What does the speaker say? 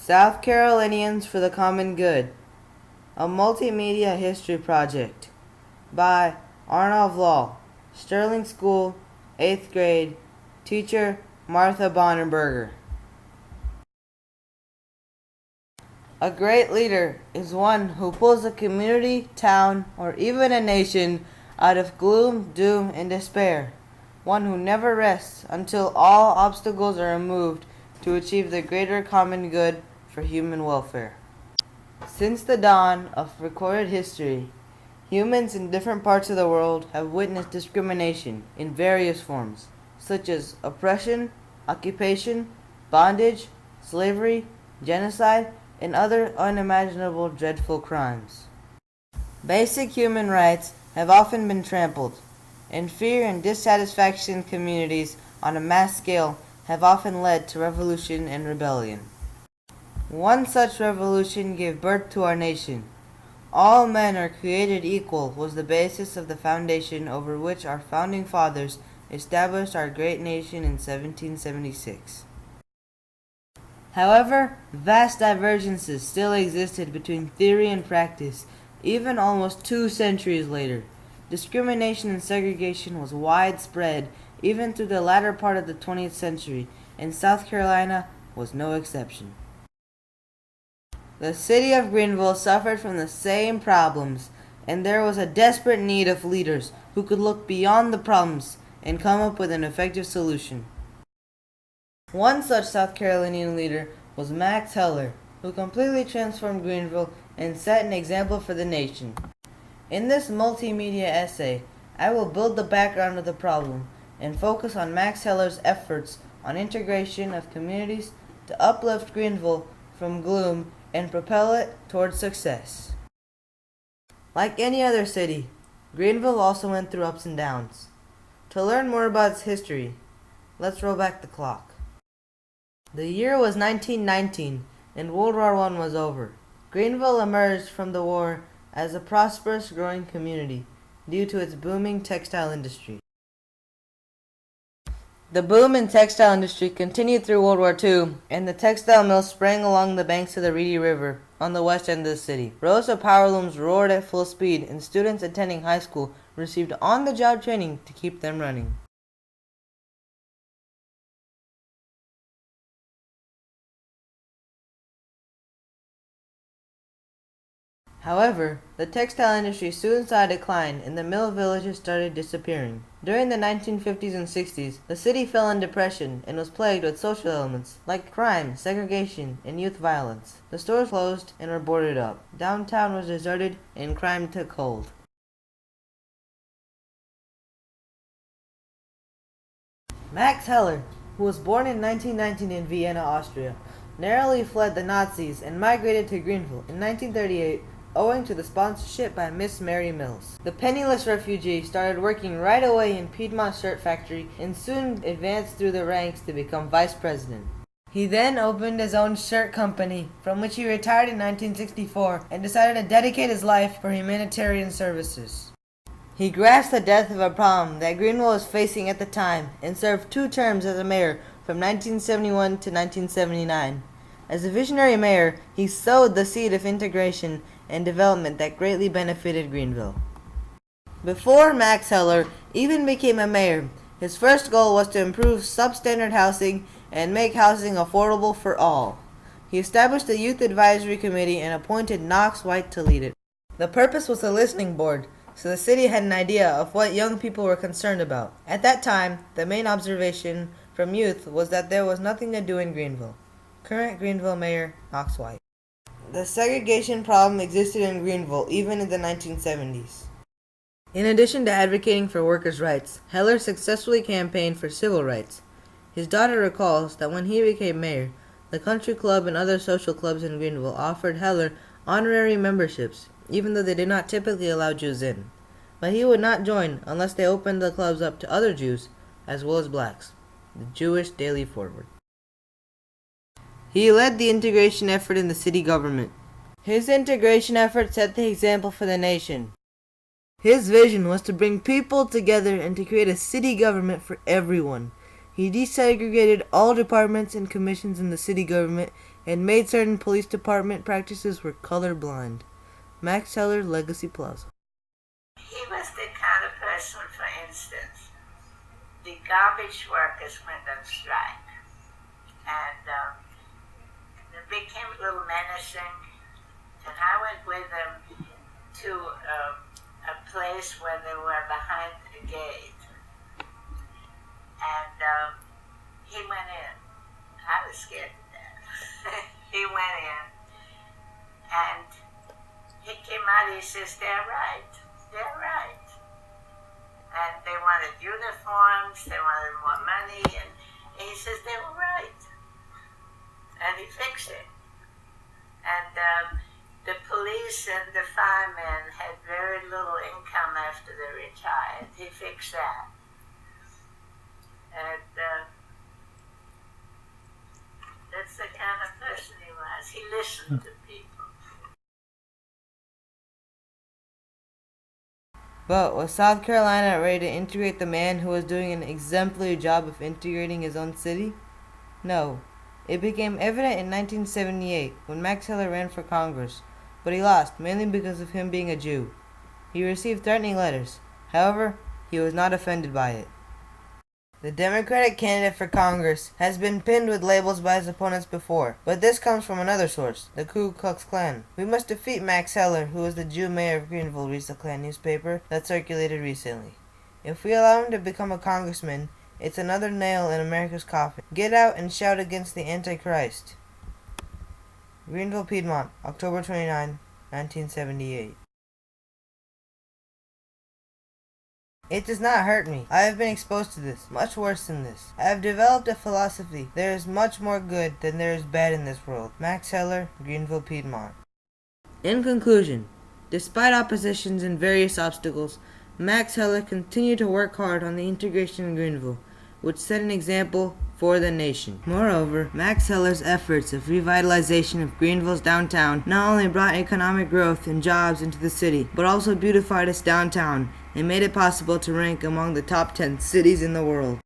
South Carolinians for the Common Good, a multimedia history project by Arnav Law, Sterling School, 8th grade, teacher Martha Bonenberger. A great leader is one who pulls a community, town, or even a nation out of gloom, doom, and despair. One who never rests until all obstacles are removed to achieve the greater common good for human welfare. Since the dawn of recorded history, humans in different parts of the world have witnessed discrimination in various forms, such as oppression, occupation, bondage, slavery, genocide, and other unimaginable dreadful crimes. Basic human rights have often been trampled, and fear and dissatisfaction in communities on a mass scale have often led to revolution and rebellion. One such revolution gave birth to our nation. All men are created equal was the basis of the foundation over which our founding fathers established our great nation in 1776. However, vast divergences still existed between theory and practice, even almost 2 centuries later. Discrimination and segregation was widespread even through the latter part of the 20th century, and South Carolina was no exception. The city of Greenville suffered from the same problems, and there was a desperate need of leaders who could look beyond the problems and come up with an effective solution. One such South Carolinian leader was Max Heller, who completely transformed Greenville and set an example for the nation. In this multimedia essay, I will build the background of the problem and focus on Max Heller's efforts on integration of communities to uplift Greenville from gloom and propel it towards success. Like any other city, Greenville also went through ups and downs. To learn more about its history, let's roll back the clock. The year was 1919, and World War I was over. Greenville emerged from the war as a prosperous, growing community due to its booming textile industry. The boom in textile industry continued through World War II, and the textile mills sprang along the banks of the Reedy River on the west end of the city. Rows of power looms roared at full speed, and students attending high school received on-the-job training to keep them running. However, the textile industry soon saw a decline and the mill villages started disappearing. During the 1950s and 60s, the city fell in depression and was plagued with social elements like crime, segregation, and youth violence. The stores closed and were boarded up. Downtown was deserted and crime took hold. Max Heller, who was born in 1919 in Vienna, Austria, narrowly fled the Nazis and migrated to Greenville in 1938 owing to the sponsorship by Miss Mary Mills. The penniless refugee started working right away in Piedmont Shirt Factory and soon advanced through the ranks to become vice president. He then opened his own shirt company, from which he retired in 1964 and decided to dedicate his life for humanitarian services. He grasped the depth of a problem that Greenville was facing at the time and served 2 terms as a mayor from 1971 to 1979. As a visionary mayor, he sowed the seed of integration and development that greatly benefited Greenville. Before Max Heller even became a mayor, his first goal was to improve substandard housing and make housing affordable for all. He established a youth advisory committee and appointed Knox White to lead it. The purpose was a listening board, so the city had an idea of what young people were concerned about. At that time, the main observation from youth was that there was nothing to do in Greenville. Current Greenville Mayor, Knox White. The segregation problem existed in Greenville even in the 1970s. In addition to advocating for workers' rights, Heller successfully campaigned for civil rights. His daughter recalls that when he became mayor, the country club and other social clubs in Greenville offered Heller honorary memberships, even though they did not typically allow Jews in. But he would not join unless they opened the clubs up to other Jews, as well as blacks. The Jewish Daily Forward. He led the integration effort in the city government. His integration effort set the example for the nation. His vision was to bring people together and to create a city government for everyone. He desegregated all departments and commissions in the city government and made certain police department practices were colorblind. Max Heller, Legacy Plaza. He was the kind of person, for instance, the garbage workers went on strike, and it became a little menacing, and I went with them to a place where they were behind the gate, and he went in. I was scared to death. He went in, and he came out, he says, they're right. And they wanted uniforms, they wanted more money, and he says they were right. And he fixed it. And the police and the firemen had very little income after they retired. He fixed that. And that's the kind of person he was. He listened to people. But was South Carolina ready to integrate the man who was doing an exemplary job of integrating his own city? No. It became evident in 1978 when Max Heller ran for Congress, but he lost mainly because of him being a Jew. He received threatening letters. However, he was not offended by it. The Democratic candidate for Congress has been pinned with labels by his opponents before, but this comes from another source, the Ku Klux Klan. We must defeat Max Heller, who is the Jew mayor of Greenville, reads the Klan newspaper that circulated recently. If we allow him to become a congressman, it's another nail in America's coffin. Get out and shout against the Antichrist. Greenville, Piedmont, October 29, 1978. It does not hurt me. I have been exposed to this, much worse than this. I have developed a philosophy. There is much more good than there is bad in this world. Max Heller, Greenville, Piedmont. In conclusion, despite oppositions and various obstacles, Max Heller continued to work hard on the integration in Greenville, which set an example for the nation. Moreover, Max Heller's efforts of revitalization of Greenville's downtown not only brought economic growth and jobs into the city, but also beautified its downtown and made it possible to rank among the top 10 cities in the world.